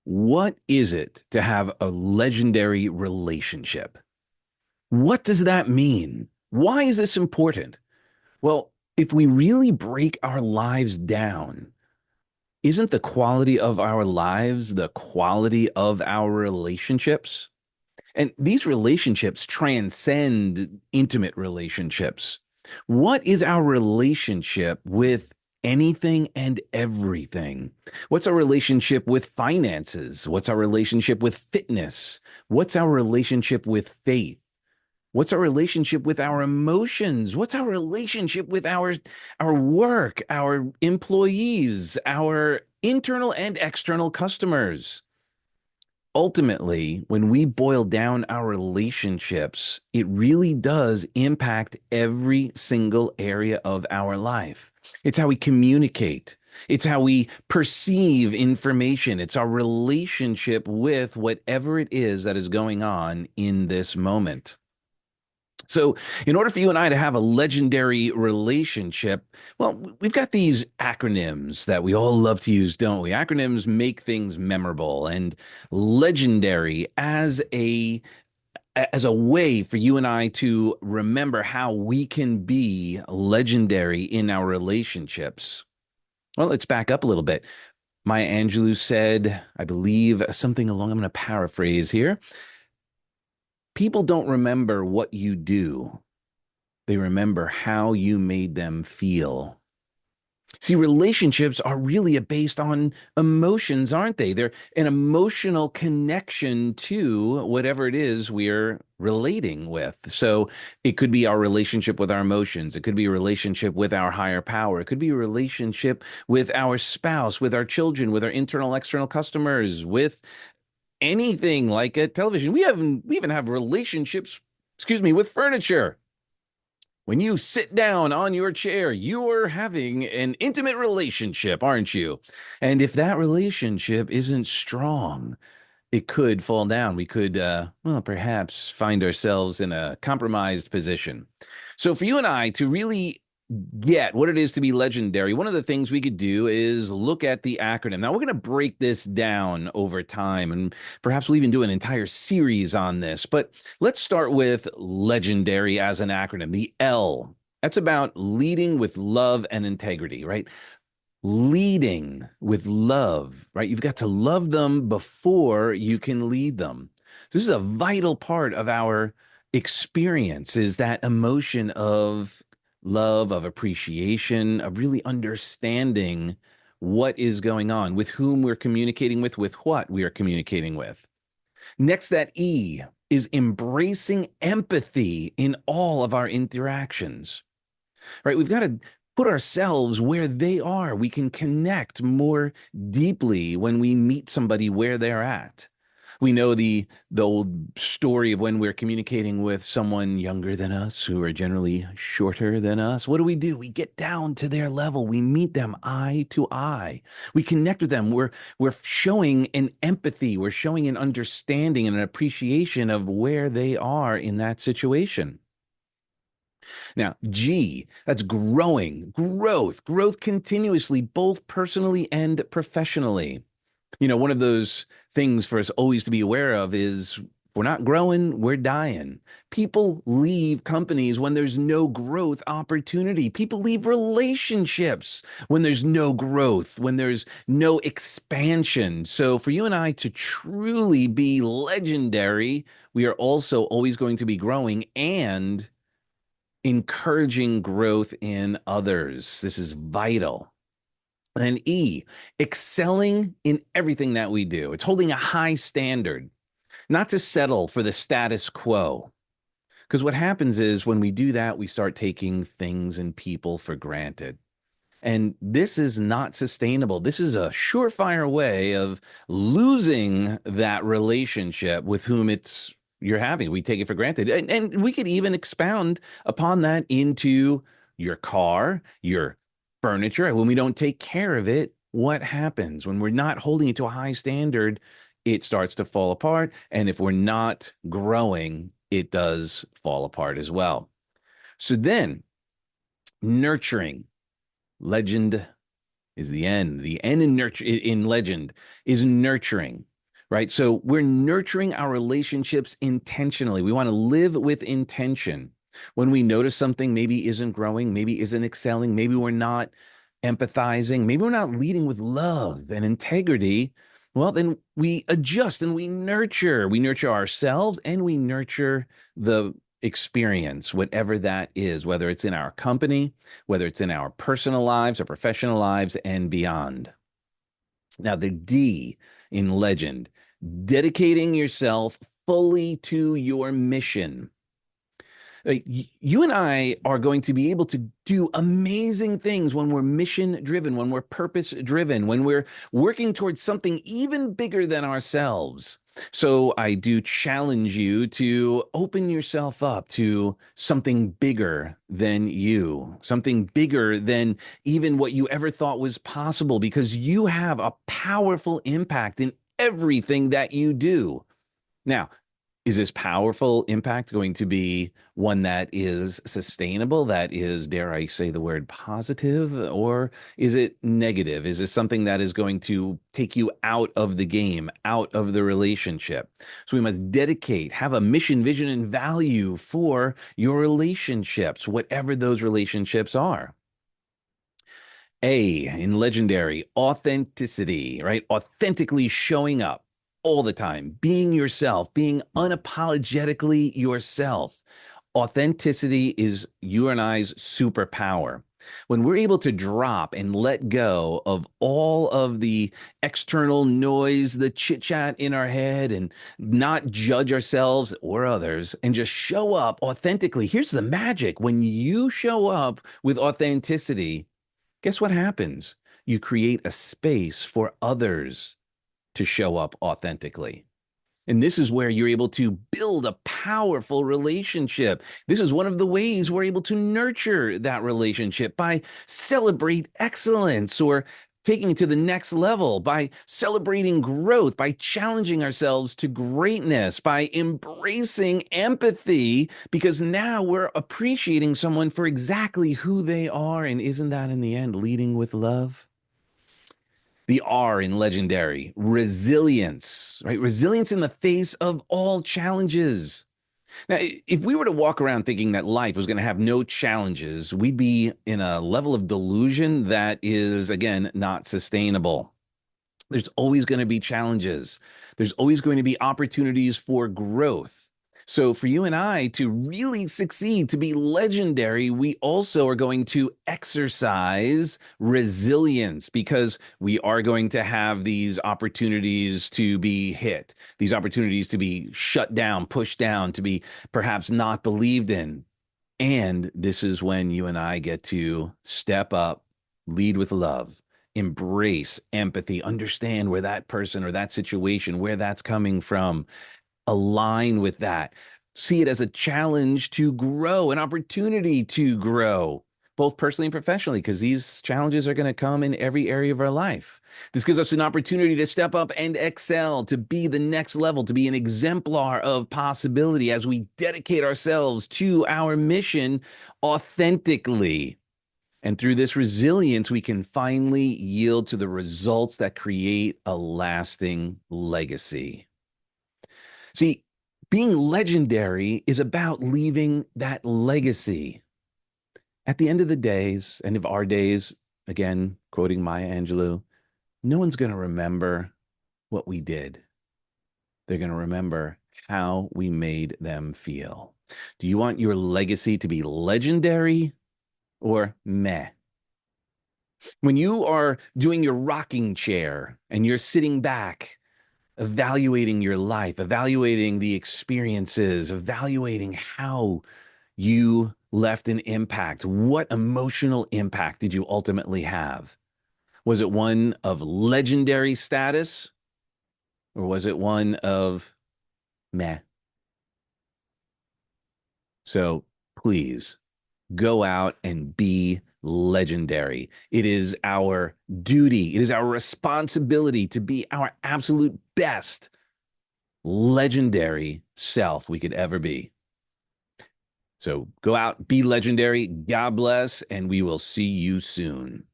What is it to have a legendary relationship? What does that mean? Why is this important? Well, if we really break our lives down, isn't the quality of our lives the quality of our relationships? And these relationships transcend intimate relationships. What is our relationship with anything and everything? What's our relationship with finances? What's our relationship with fitness? What's our relationship with faith? What's our relationship with our emotions? What's our relationship with our work, our employees, our internal and external customers? Ultimately, when we boil down our relationships, it really does impact every single area of our life. It's how we communicate. It's how we perceive information. It's our relationship with whatever it is that is going on in this moment. So, in order for you and I to have a legendary relationship, well, we've got these acronyms that we all love to use, don't we? Acronyms make things memorable and legendary as a way for you and I to remember how we can be legendary in our relationships. Well, let's back up a little bit. Maya Angelou said, I believe something along, I'm going to paraphrase here. People don't remember what you do. They remember how you made them feel. See, relationships are really based on emotions, aren't they? They're an emotional connection to whatever it is we're relating with. So it could be our relationship with our emotions. It could be a relationship with our higher power. It could be a relationship with our spouse, with our children, with our internal, external customers, with anything like a television. We even have relationships, excuse me, with furniture. When you sit down on your chair, you're having an intimate relationship, aren't you? And if that relationship isn't strong, it could fall down. We could, well, perhaps find ourselves in a compromised position. So, for you and I to really get what it is to be legendary, one of the things we could do is look at the acronym. Now, we're going to break this down over time, and perhaps we'll even do an entire series on this. But let's start with legendary as an acronym. The L, that's about leading with love and integrity, right? Leading with love, right? You've got to love them before you can lead them. This is a vital part of our experience, is that emotion of love, of appreciation, of really understanding what is going on, with whom we're communicating with what we are communicating with. Next, that E is embracing empathy in all of our interactions, right? We've got to put ourselves where they are. We can connect more deeply when we meet somebody where they're at. We know the old story of when we're communicating with someone younger than us, who are generally shorter than us. What do? We get down to their level. We meet them eye to eye. We connect with them. We're showing an empathy. We're showing an understanding and an appreciation of where they are in that situation. Now, G, that's growth continuously, both personally and professionally. One of those things for us always to be aware of is we're not growing, we're dying. People leave companies when there's no growth opportunity. People leave relationships when there's no growth, when there's no expansion. So for you and I to truly be legendary, we are also always going to be growing and encouraging growth in others. This is vital. And E, excelling in everything that we do. It's holding a high standard, not to settle for the status quo. Because what happens is when we do that, we start taking things and people for granted. And this is not sustainable. This is a surefire way of losing that relationship with whom you're having. We take it for granted. And we could even expound upon that into your car, your furniture. When we don't take care of it, what happens? When we're not holding it to a high standard, it starts to fall apart. And if we're not growing, it does fall apart as well. So then, nurturing. Legend is the N. The N in nurture in legend is nurturing. right? So we're nurturing our relationships intentionally. We want to live with intention. When we notice something maybe isn't growing, maybe isn't excelling, maybe we're not empathizing, maybe we're not leading with love and integrity, well, then we adjust and we nurture. We nurture ourselves and we nurture the experience, whatever that is, whether it's in our company, whether it's in our personal lives or professional lives and beyond. Now, the D in legend, dedicating yourself fully to your mission. You and I are going to be able to do amazing things when we're mission driven, when we're purpose driven, when we're working towards something even bigger than ourselves. So I do challenge you to open yourself up to something bigger than you, something bigger than even what you ever thought was possible, because you have a powerful impact in everything that you do. Now, is this powerful impact going to be one that is sustainable, that is, dare I say the word positive, or is it negative? Is this something that is going to take you out of the game, out of the relationship? So we must dedicate, have a mission, vision, and value for your relationships, whatever those relationships are. A in legendary, authenticity, right? Authentically showing up all the time, being yourself, being unapologetically yourself. Authenticity is you and I's superpower. When we're able to drop and let go of all of the external noise, the chit chat in our head, and not judge ourselves or others, and just show up authentically. Here's the magic: when you show up with authenticity, guess what happens? You create a space for others to show up authentically. And this is where you're able to build a powerful relationship. This is one of the ways we're able to nurture that relationship, by celebrate excellence or taking it to the next level, by celebrating growth, by challenging ourselves to greatness, by embracing empathy, because now we're appreciating someone for exactly who they are. And isn't that in the end leading with love? The R in legendary, resilience, right? Resilience in the face of all challenges. Now, if we were to walk around thinking that life was going to have no challenges, we'd be in a level of delusion that is, again, not sustainable. There's always going to be challenges. There's always going to be opportunities for growth. So for you and I to really succeed, to be legendary, we also are going to exercise resilience, because we are going to have these opportunities to be hit, these opportunities to be shut down, pushed down, to be perhaps not believed in. And this is when you and I get to step up, lead with love, embrace empathy, understand where that person or that situation, where that's coming from, align with that, see it as a challenge to grow, an opportunity to grow, both personally and professionally, because these challenges are going to come in every area of our life. This gives us an opportunity to step up and excel, to be the next level, to be an exemplar of possibility as we dedicate ourselves to our mission authentically. And through this resilience, we can finally yield to the results that create a lasting legacy. See, being legendary is about leaving that legacy. At the end of the days, end of our days, again, quoting Maya Angelou, no one's going to remember what we did. They're going to remember how we made them feel. Do you want your legacy to be legendary or meh? When you are doing your rocking chair and you're sitting back, evaluating your life, evaluating the experiences, evaluating how you left an impact, what emotional impact did you ultimately have? Was it one of legendary status, or was it one of meh? So please go out and be legendary. It is our duty, it is our responsibility to be our absolute best legendary self we could ever be. So go out, be legendary. God bless, and we will see you soon.